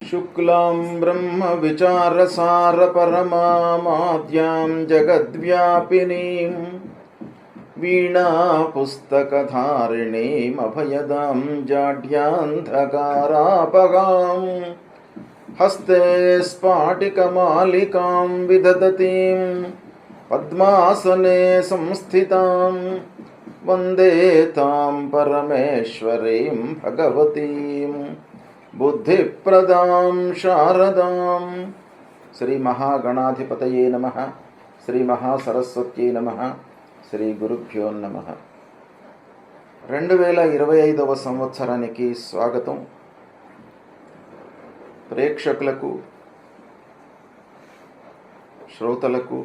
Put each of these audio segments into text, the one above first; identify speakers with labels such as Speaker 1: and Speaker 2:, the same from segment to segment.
Speaker 1: शुक्लां ब्रह्मविचारसारपरमामाद्यां जगद्व्यापिनीं वीणापुस्तकधारिणीमभयदां जाड्यान्धकारापगां हस्ते स्फाटिकमालिकां विदधतीं पद्मासने संस्थितां वन्दे तां परमेश्वरीं भगवतीं बुद्धिप्रदां शारदां। श्री महागणाधिपतये नमः। श्री महासरस्वत्यै नमः। శ్రీ గురుభ్యో నమః. 2025వ సంవత్సరానికి స్వాగతం. ప్రేక్షకులకు, శ్రోతలకు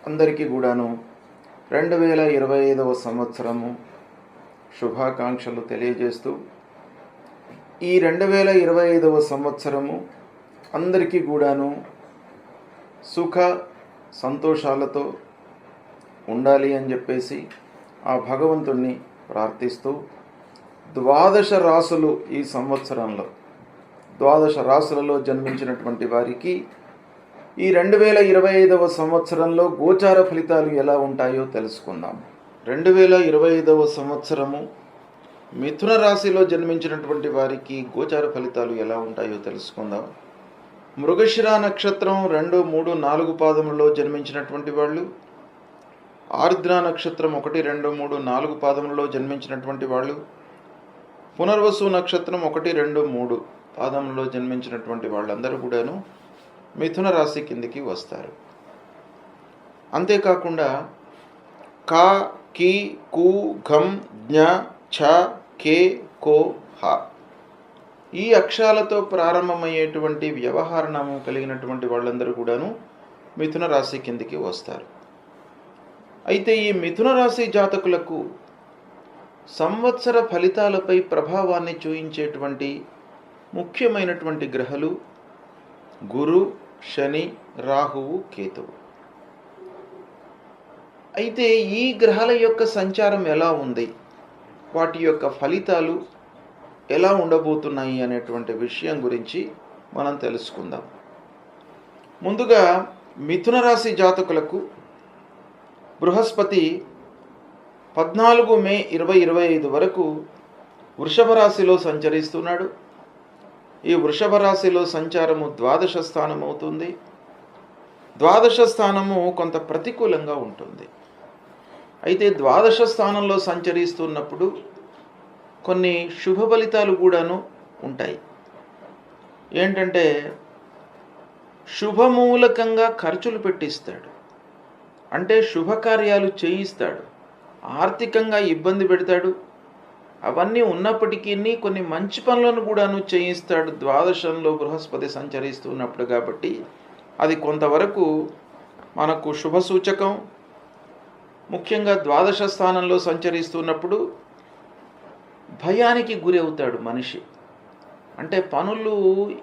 Speaker 1: అందరికీ కూడాను 2025వ సంవత్సరము శుభాకాంక్షలు తెలియజేస్తూ, ఈ 2025వ సంవత్సరము అందరికీ కూడాను సుఖ సంతోషాలతో ఉండాలి అని చెప్పేసి ఆ భగవంతుణ్ణి ప్రార్థిస్తూ, 12 రాసులు ఈ సంవత్సరంలో 12 రాసులలో జన్మించినటువంటి వారికి ఈ 2025వ సంవత్సరంలో గోచార ఫలితాలు ఎలా ఉంటాయో తెలుసుకుందాం. 2025వ సంవత్సరము మిథున రాశిలో జన్మించినటువంటి వారికి గోచార ఫలితాలు ఎలా ఉంటాయో తెలుసుకుందాం. మృగశిర నక్షత్రం 2, 3, 4 పాదములలో జన్మించినటువంటి వాళ్ళు, ఆర్ద్ర నక్షత్రం 1, 2, 3, 4 పాదములలో జన్మించినటువంటి వాళ్ళు, పునర్వసు నక్షత్రం 1, 2, 3 పాదములలో జన్మించినటువంటి వాళ్ళందరూ కూడాను మిథున రాశి కిందికి వస్తారు. అంతేకాకుండా కా, కి, కు, ఘం, జ్ఞ, ఛ, కే, కో, హ ఈ అక్షరాలతో ప్రారంభమయ్యేటువంటి వ్యవహార నామం కలిగినటువంటి వాళ్ళందరూ కూడాను మిథున రాశి కిందికి వస్తారు. అయితే ఈ మిథున రాశి జాతకులకు సంవత్సర ఫలితాలపై ప్రభావాన్ని చూయించేటువంటి ముఖ్యమైనటువంటి గ్రహాలు గురు, శని, రాహువు, కేతువు. అయితే ఈ గ్రహాల యొక్క సంచారం ఎలా ఉంది, వాటి యొక్క ఫలితాలు ఎలా ఉండబోతున్నాయి అనేటువంటి విషయం గురించి మనం తెలుసుకుందాం. ముందుగా మిథున రాశి జాతకులకు బృహస్పతి 14 మే 2025 వరకు వృషభ రాశిలో సంచరిస్తున్నాడు. ఈ వృషభ రాశిలో సంచారము ద్వాదశ స్థానం అవుతుంది. ద్వాదశ స్థానము కొంత ప్రతికూలంగా ఉంటుంది. అయితే ద్వాదశ స్థానంలో సంచరిస్తున్నప్పుడు కొన్ని శుభ ఫలితాలు కూడాను ఉంటాయి. ఏంటంటే శుభమూలకంగా ఖర్చులు పెట్టిస్తాడు, అంటే శుభకార్యాలు చేయిస్తాడు, ఆర్థికంగా ఇబ్బంది పెడతాడు. అవన్నీ ఉన్నప్పటికీ కొన్ని మంచి పనులను కూడాను చేయిస్తాడు ద్వాదశంలో బృహస్పతి సంచరిస్తున్నప్పుడు. కాబట్టి అది కొంతవరకు మనకు శుభ సూచకం. ముఖ్యంగా ద్వాదశ స్థానంలో సంచరిస్తున్నప్పుడు భయానికి గురి అవుతాడు మనిషి. అంటే పనులు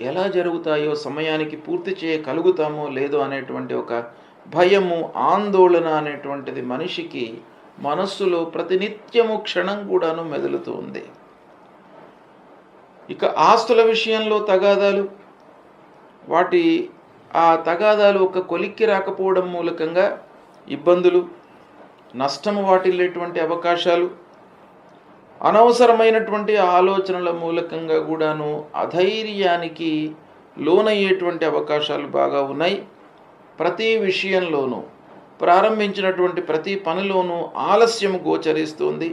Speaker 1: ఎలా జరుగుతాయో, సమయానికి పూర్తి చేయగలుగుతామో లేదో అనేటువంటి ఒక భయము, ఆందోళన అనేటువంటిది మనిషికి మనస్సులో ప్రతినిత్యము క్షణం కూడాను మెదులుతూ ఉంది. ఇక ఆస్తుల విషయంలో తగాదాలు, ఆ తగాదాలు ఒక కొలిక్కి రాకపోవడం మూలకంగా ఇబ్బందులు, నష్టము వాటిల్లేటువంటి అవకాశాలు, అనవసరమైనటువంటి ఆలోచనల మూలకంగా కూడాను అధైర్యానికి లోనయ్యేటువంటి అవకాశాలు బాగా ఉన్నాయి. ప్రతి విషయంలోనూ, ప్రారంభించినటువంటి ప్రతి పనిలోనూ ఆలస్యం గోచరిస్తుంది.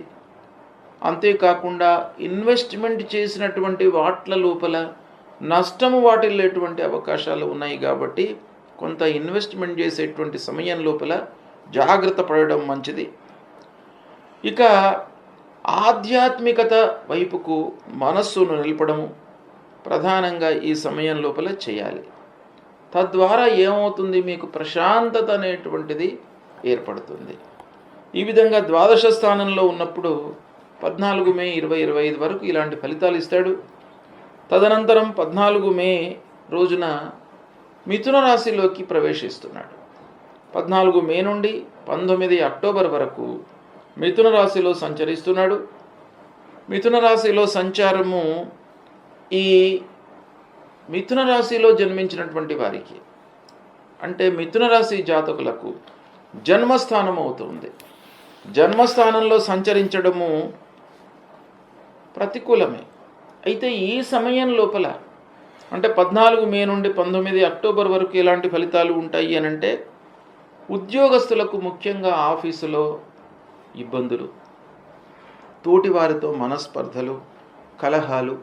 Speaker 1: అంతేకాకుండా ఇన్వెస్ట్మెంట్ చేసినటువంటి వాట్ల లోపల నష్టము వాటిల్లేటువంటి అవకాశాలు ఉన్నాయి. కాబట్టి కొంత ఇన్వెస్ట్మెంట్ చేసేటువంటి సమయం లోపల జాగ్రత్త పడడం మంచిది. ఇక ఆధ్యాత్మికత వైపుకు మనస్సును నిలపడము ప్రధానంగా ఈ సమయం లోపల చేయాలి. తద్వారా ఏమవుతుంది, మీకు ప్రశాంతత అనేటువంటిది ఏర్పడుతుంది. ఈ విధంగా ద్వాదశ స్థానంలో ఉన్నప్పుడు 14 మే 2025 వరకు ఇలాంటి ఫలితాలు ఇస్తాడు. తదనంతరం 14 మే రోజున మిథున రాశిలోకి ప్రవేశిస్తున్నాడు. 14 మే నుండి 19 అక్టోబర్ వరకు మిథున రాశిలో సంచరిస్తున్నాడు. మిథున రాశిలో సంచారము ఈ మిథున రాశిలో జన్మించినటువంటి వారికి, అంటే మిథున రాశి జాతకులకు జన్మస్థానం అవుతుంది. జన్మస్థానంలో సంచరించడము ప్రతికూలమే. అయితే ఈ సమయం లోపల, అంటే 14 మే నుండి 19 అక్టోబర్ వరకు ఎలాంటి ఫలితాలు ఉంటాయి అని అంటే, ఉద్యోగస్తులకు ముఖ్యంగా ఆఫీసులో ఇబ్బందులు, తోటివారితో మనస్పర్ధలు, కలహాలు,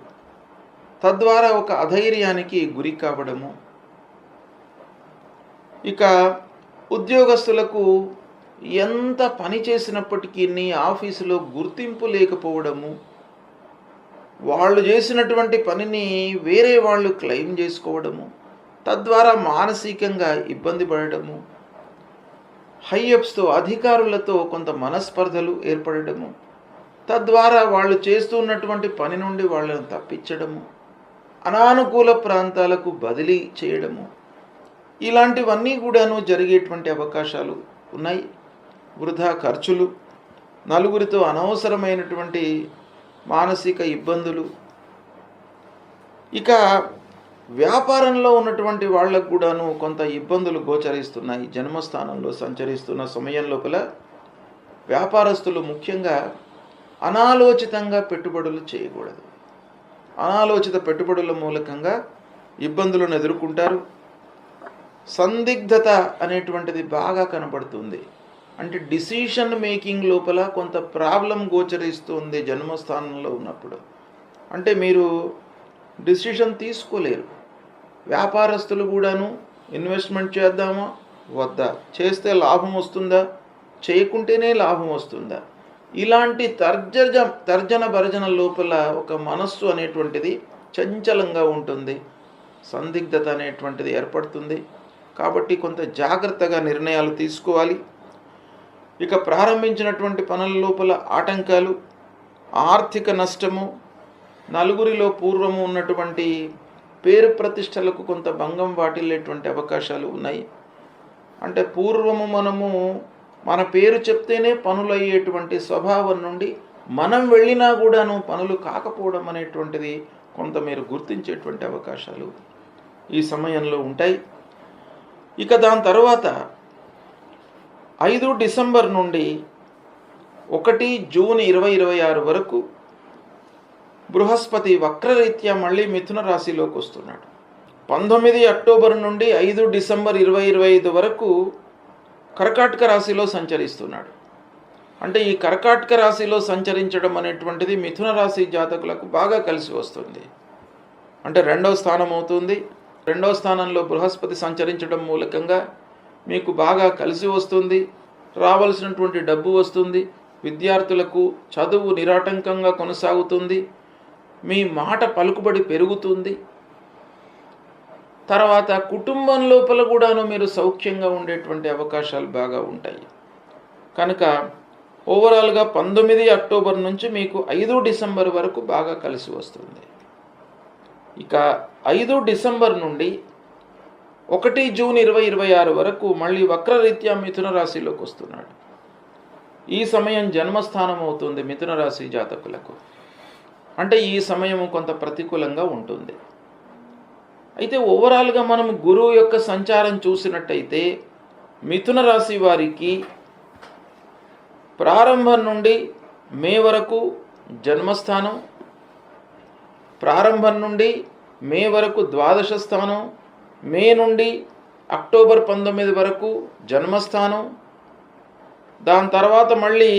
Speaker 1: తద్వారా ఒక అధైర్యానికి గురి కావడము. ఇక ఉద్యోగస్తులకు ఎంత పని చేసినప్పటికీ ఆఫీసులో గుర్తింపు లేకపోవడము, వాళ్ళు చేసినటువంటి పనిని వేరే వాళ్ళు క్లెయిమ్ చేసుకోవడము, తద్వారా మానసికంగా ఇబ్బంది పడడము, హైయప్స్తో అధికారులతో కొంత మనస్పర్ధలు ఏర్పడము, తద్వారా వాళ్ళు చేస్తున్నటువంటి పని నుండి వాళ్ళని తప్పించడము, అనానుకూల ప్రాంతాలకు బదిలీ చేయడము, ఇలాంటివన్నీ కూడాను జరిగేటువంటి అవకాశాలు ఉన్నాయి. వృధా ఖర్చులు, నలుగురితో అనవసరమైనటువంటి మానసిక ఇబ్బందులు. ఇక వ్యాపారంలో ఉన్నటువంటి వాళ్ళకు కూడాను కొంత ఇబ్బందులు గోచరిస్తున్నాయి. జన్మస్థానంలో సంచరిస్తున్న సమయం లోపల వ్యాపారస్తులు ముఖ్యంగా అనాలోచితంగా పెట్టుబడులు చేయకూడదు. అనాలోచిత పెట్టుబడుల మూలకంగా ఇబ్బందులను ఎదుర్కొంటారు. సందిగ్ధత అనేటువంటిది బాగా కనబడుతుంది. అంటే డిసిషన్ మేకింగ్ లోపల కొంత ప్రాబ్లం గోచరిస్తుంది జన్మస్థానంలో ఉన్నప్పుడు. అంటే మీరు డిసిషన్ తీసుకోలేరు. వ్యాపారస్తులు కూడాను ఇన్వెస్ట్మెంట్ చేద్దామా వద్దా, చేస్తే లాభం వస్తుందా, చేయకుంటేనే లాభం వస్తుందా, ఇలాంటి తర్జన భర్జన లోపల ఒక మనస్సు అనేటువంటిది చంచలంగా ఉంటుంది. సందిగ్ధత అనేటువంటిది ఏర్పడుతుంది. కాబట్టి కొంత జాగ్రత్తగా నిర్ణయాలు తీసుకోవాలి. ఇక ప్రారంభించినటువంటి పనుల లోపల ఆటంకాలు, ఆర్థిక నష్టము, నలుగురిలో పూర్వము ఉన్నటువంటి పేరు ప్రతిష్టలకు కొంత భంగం వాటిల్లేటువంటి అవకాశాలు ఉన్నాయి. అంటే పూర్వము మనము మన పేరు చెప్తేనే పనులు అయ్యేటువంటి స్వభావం నుండి మనం వెళ్ళినా కూడాను పనులు కాకపోవడం అనేటువంటిది కొంత మీరు గుర్తించేటువంటి అవకాశాలు ఈ సమయంలో ఉంటాయి. ఇక దాని తర్వాత 5 డిసెంబర్ నుండి 1 జూన్ 2026 వరకు బృహస్పతి వక్రరీత్యా మళ్ళీ మిథున రాశిలోకి వస్తున్నాడు. 19 అక్టోబర్ నుండి 5 డిసెంబర్ 2025 వరకు కర్కాటక రాశిలో సంచరిస్తున్నాడు. అంటే ఈ కర్కాటక రాశిలో సంచరించడం అనేటువంటిది మిథున రాశి జాతకులకు బాగా కలిసి వస్తుంది. అంటే 2వ స్థానం అవుతుంది. 2వ స్థానంలో బృహస్పతి సంచరించడం మూలకంగా మీకు బాగా కలిసి వస్తుంది. రావాల్సినటువంటి డబ్బు వస్తుంది. విద్యార్థులకు చదువు నిరాటంకంగా కొనసాగుతుంది. మీ మాట పలుకుబడి పెరుగుతుంది. తర్వాత కుటుంబం లోపల కూడాను మీరు సౌఖ్యంగా ఉండేటువంటి అవకాశాలు బాగా ఉంటాయి. కనుక ఓవరాల్గా 19 అక్టోబర్ నుంచి మీకు 5 డిసెంబర్ వరకు బాగా కలిసి వస్తుంది. ఇక 5 డిసెంబర్ నుండి 1 జూన్ 2026 వరకు మళ్ళీ వక్రరీత్యా మిథున రాశిలోకి వస్తున్నాడు. ఈ సమయం జన్మస్థానం అవుతుంది మిథున రాశి జాతకులకు. అంటే ఈ సమయం కొంత ప్రతికూలంగా ఉంటుంది. అయితే ఓవరాల్గా మనం గురువు యొక్క సంచారం చూసినట్టయితే మిథున రాశి వారికి ప్రారంభం నుండి మే వరకు జన్మస్థానం, ప్రారంభం నుండి మే వరకు ద్వాదశ స్థానం, మే నుండి అక్టోబర్ 19 వరకు జన్మస్థానం, దాని తర్వాత మళ్ళీ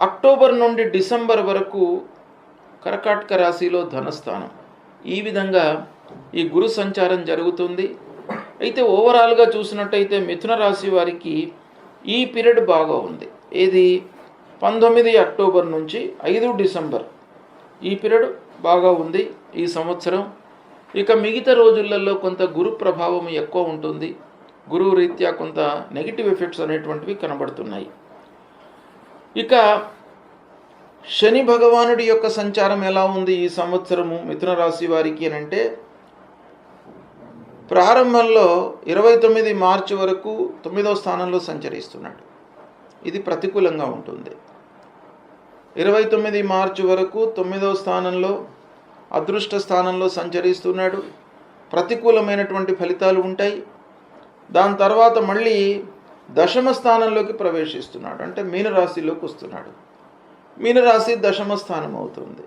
Speaker 1: అక్టోబర్ నుండి డిసెంబర్ వరకు కర్కాటక రాశిలో ధనస్థానం. ఈ విధంగా ఈ గురు సంచారం జరుగుతుంది. అయితే ఓవరాల్గా చూసినట్టయితే మిథున రాశి వారికి ఈ పీరియడ్ బాగా ఉంది. ఏది 19 అక్టోబర్ నుంచి 5 డిసెంబర్ ఈ పీరియడ్ బాగా ఉంది ఈ సంవత్సరం. ఇక మిగతా రోజులలో కొంత గురు ప్రభావం ఎక్కువ ఉంటుంది. గురువు రీత్యా కొంత నెగిటివ్ ఎఫెక్ట్స్ అనేటువంటివి కనబడుతున్నాయి. ఇక శని భగవానుడి యొక్క సంచారం ఎలా ఉంది ఈ సంవత్సరము మిథున రాశి వారికి అని అంటే, ప్రారంభంలో 29 మార్చి వరకు 9వ స్థానంలో సంచరిస్తున్నాడు. ఇది ప్రతికూలంగా ఉంటుంది. 29 మార్చి వరకు 9వ స్థానంలో అదృష్ట స్థానంలో సంచరిస్తున్నాడు. ప్రతికూలమైనటువంటి ఫలితాలు ఉంటాయి. దాని తర్వాత మళ్ళీ దశమ స్థానంలోకి ప్రవేశిస్తున్నాడు, అంటే మీనరాశిలోకి వస్తున్నాడు. మీనరాశి దశమ స్థానం అవుతుంది.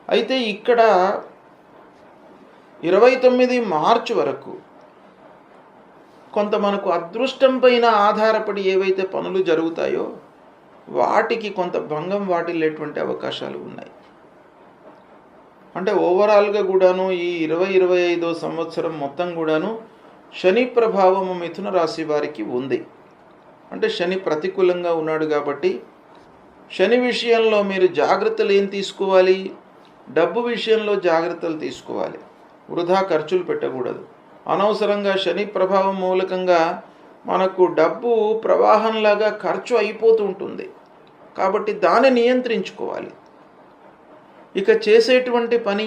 Speaker 1: అయితే ఇక్కడ 29 మార్చి వరకు కొంత మనకు అదృష్టం పైన ఆధారపడి ఏవైతే పనులు జరుగుతాయో వాటికి కొంత భంగం వాటిల్లేటువంటి అవకాశాలు ఉన్నాయి. అంటే ఓవరాల్గా కూడాను ఈ 2025 సంవత్సరం మొత్తం కూడాను శని ప్రభావము మిథున రాశి వారికి ఉంది. అంటే శని ప్రతికూలంగా ఉన్నాడు కాబట్టి శని విషయంలో మీరు జాగ్రత్తలు ఏం తీసుకోవాలి? డబ్బు విషయంలో జాగ్రత్తలు తీసుకోవాలి. వృధా ఖర్చులు పెట్టకూడదు. అనవసరంగా శని ప్రభావం మూలకంగా మనకు డబ్బు ప్రవాహంలాగా ఖర్చు అయిపోతూ ఉంటుంది. కాబట్టి దాన్ని నియంత్రించుకోవాలి. ఇక చేసేటువంటి పని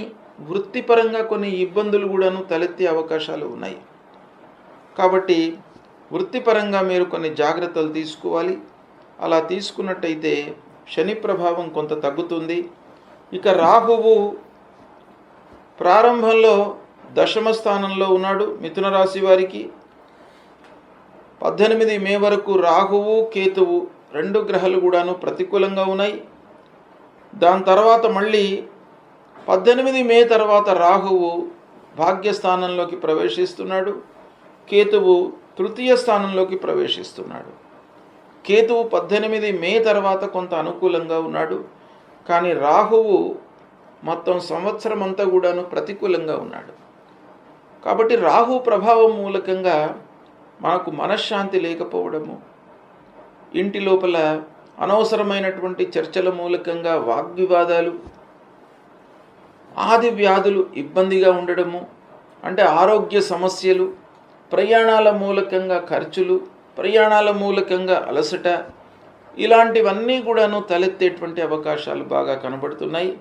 Speaker 1: వృత్తిపరంగా కొన్ని ఇబ్బందులు కూడాను తలెత్తే అవకాశాలు ఉన్నాయి. కాబట్టి వృత్తిపరంగా మీరు కొన్ని జాగ్రత్తలు తీసుకోవాలి. అలా తీసుకున్నట్టయితే శని ప్రభావం కొంత తగ్గుతుంది. ఇక రాహువు ప్రారంభంలో దశమ స్థానంలో ఉన్నాడు మిథున రాశి వారికి. 18 మే వరకు రాహువు కేతువు 2 గ్రహాలు కూడాను ప్రతికూలంగా ఉన్నాయి. దాని తర్వాత మళ్ళీ 18 మే తర్వాత రాహువు భాగ్యస్థానంలోకి ప్రవేశిస్తున్నాడు. కేతువు తృతీయ స్థానంలోకి ప్రవేశిస్తున్నాడు. కేతువు 18 మే తర్వాత కొంత అనుకూలంగా ఉన్నాడు. కానీ రాహువు మొత్తం సంవత్సరం అంతా కూడాను ప్రతికూలంగా ఉన్నాడు. కాబట్టి రాహు ప్రభావం మూలకంగా మనకు మనశ్శాంతి లేకపోవడము, ఇంటి లోపల అనవసరమైనటువంటి చర్చల మూలకంగా వాగ్వివాదాలు, ఆది వ్యాధులు ఇబ్బందిగా ఉండడము, అంటే ఆరోగ్య సమస్యలు, ప్రయాణాల మూలకంగా ఖర్చులు, ప్రయాణాల మూలకంగా అలసట, ఇలాంటివన్నీ కూడాను తలెత్తేటువంటి అవకాశాలు బాగా కనబడుతున్నాయి.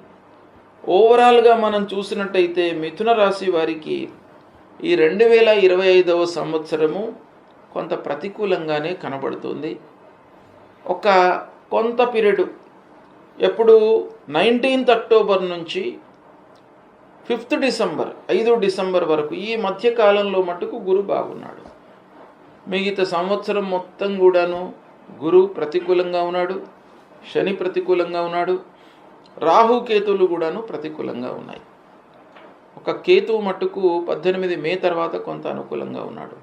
Speaker 1: ఓవరాల్గా మనం చూసినట్టయితే మిథున రాశి వారికి ఈ 2025 సంవత్సరము కొంత ప్రతికూలంగానే కనబడుతుంది. ఒక కొంత పీరియడ్ ఎప్పుడు 19th అక్టోబర్ నుంచి 5th డిసెంబర్ 5 డిసెంబర్ వరకు ఈ మధ్యకాలంలో మటుకు గురు బాగున్నాడు. మిగతా సంవత్సరం మొత్తం కూడాను గురు ప్రతికూలంగా ఉన్నాడు, శని ప్రతికూలంగా ఉన్నాడు, రాహుకేతువులు కూడాను ప్రతికూలంగా ఉన్నాయి. ఒక కేతువు మట్టుకు 18 మే తర్వాత కొంత అనుకూలంగా ఉన్నాడు.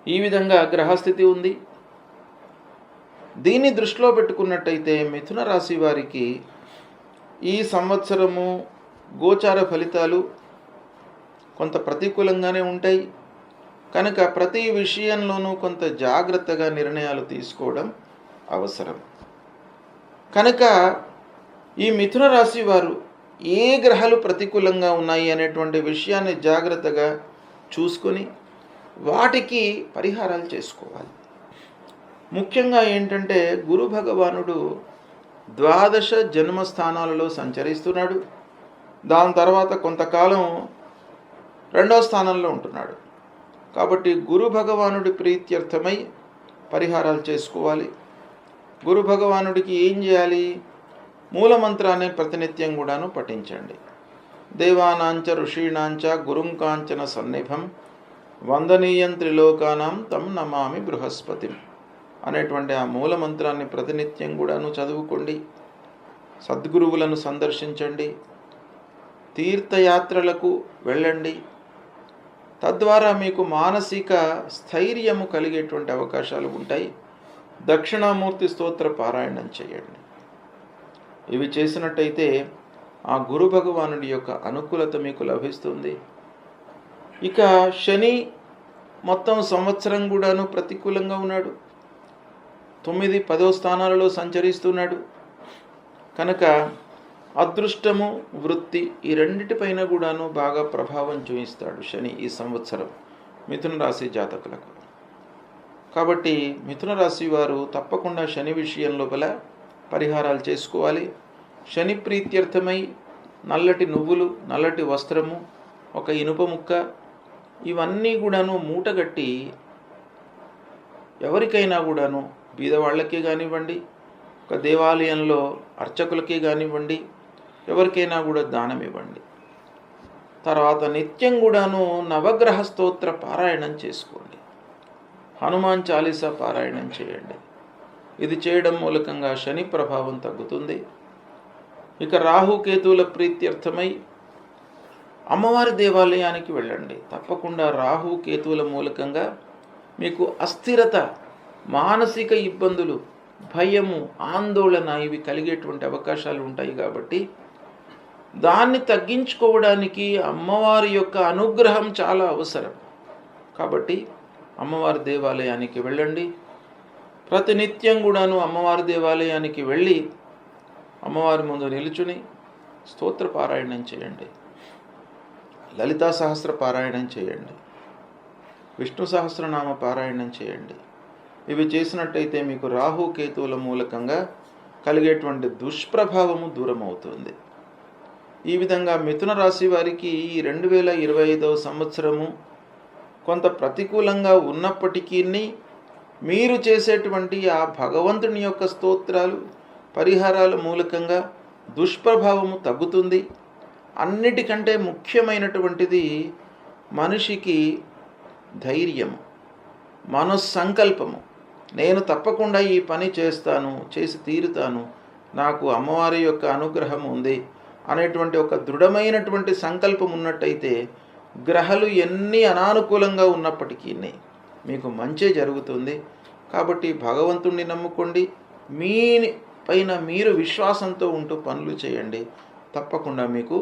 Speaker 1: ఈ విధంగా గ్రహస్థితి ఉంది. దీన్ని దృష్టిలో పెట్టుకున్నట్టయితే మిథున రాశి వారికి ఈ సంవత్సరము గోచార ఫలితాలు కొంత ప్రతికూలంగానే ఉంటాయి. కనుక ప్రతి విషయంలోనూ కొంత జాగ్రత్తగా నిర్ణయాలు తీసుకోవడం అవసరం. కనుక ఈ మిథున రాశి వారు ఏ గ్రహాలు ప్రతికూలంగా ఉన్నాయి అనేటువంటి విషయాన్ని జాగ్రత్తగా చూసుకొని వాటికి పరిహారాలు చేసుకోవాలి. ముఖ్యంగా ఏంటంటే గురు భగవానుడు 12 జన్మస్థానాలలో సంచరిస్తున్నాడు. దాని తర్వాత కొంతకాలం 2వ స్థానంలో ఉంటున్నాడు. కాబట్టి గురు భగవానుడి ప్రీత్యర్థమై పరిహారాలు చేసుకోవాలి. గురు భగవానుడికి ఏం చేయాలి? మూలమంత్రాన్ని ప్రతినిత్యం కూడాను పఠించండి. దేవానాంచ ఋషీణాంచ గురుంకాంచన సన్నిభం వందనీయం త్రిలోకానాం తం నమామి బృహస్పతిం అనేటువంటి ఆ మూలమంత్రాన్ని ప్రతినిత్యం కూడాను చదువుకోండి. సద్గురువులను సందర్శించండి. తీర్థయాత్రలకు వెళ్ళండి. తద్వారా మీకు మానసిక స్థైర్యము కలిగేటువంటి అవకాశాలు ఉంటాయి. దక్షిణామూర్తి స్తోత్ర పారాయణం చేయండి. ఇవి చేసినట్టయితే ఆ గురు భగవానుడి యొక్క అనుకూలత మీకు లభిస్తుంది. ఇక శని మొత్తం సంవత్సరం కూడాను ప్రతికూలంగా ఉన్నాడు. 9, 10వ స్థానాలలో సంచరిస్తున్నాడు. కనుక అదృష్టము, వృత్తి ఈ రెండిటిపైన కూడాను బాగా ప్రభావం చూపిస్తాడు శని ఈ సంవత్సరం మిథున రాశి జాతకులకు. కాబట్టి మిథున రాశి వారు తప్పకుండా శని విషయం లోపల పరిహారాలు చేసుకోవాలి. శని ప్రీత్యర్థమై నల్లటి నువ్వులు, నల్లటి వస్త్రము, ఒక ఇనుప ముక్క ఇవన్నీ కూడాను మూటగట్టి ఎవరికైనా కూడాను బీదవాళ్ళకే కానివ్వండి, ఒక దేవాలయంలో అర్చకులకే కానివ్వండి, ఎవరికైనా కూడా దానం ఇవ్వండి. తర్వాత నిత్యం కూడాను నవగ్రహ స్తోత్ర పారాయణం చేసుకోండి. హనుమాన్ చాలీసా పారాయణం చేయండి. ఇది చేయడం మూలకంగా శని ప్రభావం తగ్గుతుంది. ఇక రాహుకేతువుల ప్రీత్యర్థమై అమ్మవారి దేవాలయానికి వెళ్ళండి. తప్పకుండా రాహుకేతువుల మూలకంగా మీకు అస్థిరత, మానసిక ఇబ్బందులు, భయము, ఆందోళన ఇవి కలిగేటువంటి అవకాశాలు ఉంటాయి. కాబట్టి దాన్ని తగ్గించుకోవడానికి అమ్మవారి యొక్క అనుగ్రహం చాలా అవసరం. కాబట్టి అమ్మవారి దేవాలయానికి వెళ్ళండి. ప్రతినిత్యం కూడాను అమ్మవారి దేవాలయానికి వెళ్ళి అమ్మవారి ముందు నిలుచుని స్తోత్ర పారాయణం చేయండి. లలితా సహస్ర పారాయణం చేయండి. విష్ణు సహస్రనామ పారాయణం చేయండి. ఇవి చేసినట్టయితే మీకు రాహుకేతువుల మూలకంగా కలిగేటువంటి దుష్ప్రభావము దూరం అవుతుంది. ఈ విధంగా మిథున రాశి వారికి 2025వ సంవత్సరము కొంత ప్రతికూలంగా ఉన్నప్పటికీ మీరు చేసేటువంటి ఆ భగవంతుని యొక్క స్తోత్రాలు, పరిహారాల మూలకంగా దుష్ప్రభావము తగ్గుతుంది. అన్నిటికంటే ముఖ్యమైనటువంటిది మనిషికి ధైర్యము, మనస్సంకల్పము. నేను తప్పకుండా ఈ పని చేస్తాను, చేసి తీరుతాను, నాకు అమ్మవారి యొక్క అనుగ్రహం ఉంది అనేటువంటి ఒక దృఢమైనటువంటి సంకల్పం ఉన్నట్టయితే గ్రహాలు ఎన్ని అనానుకూలంగా ఉన్నప్పటికీ మీకు మంచి జరుగుతుంది. కాబట్టి భగవంతుణ్ణి నమ్ముకోండి. మీ పైన మీరు విశ్వాసంతో ఉంటూ పనులు చేయండి. తప్పకుండా మీకు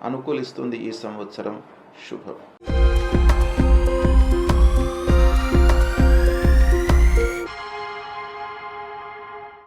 Speaker 1: అనుకూలిస్తుంది ఈ సంవత్సరం. శుభం.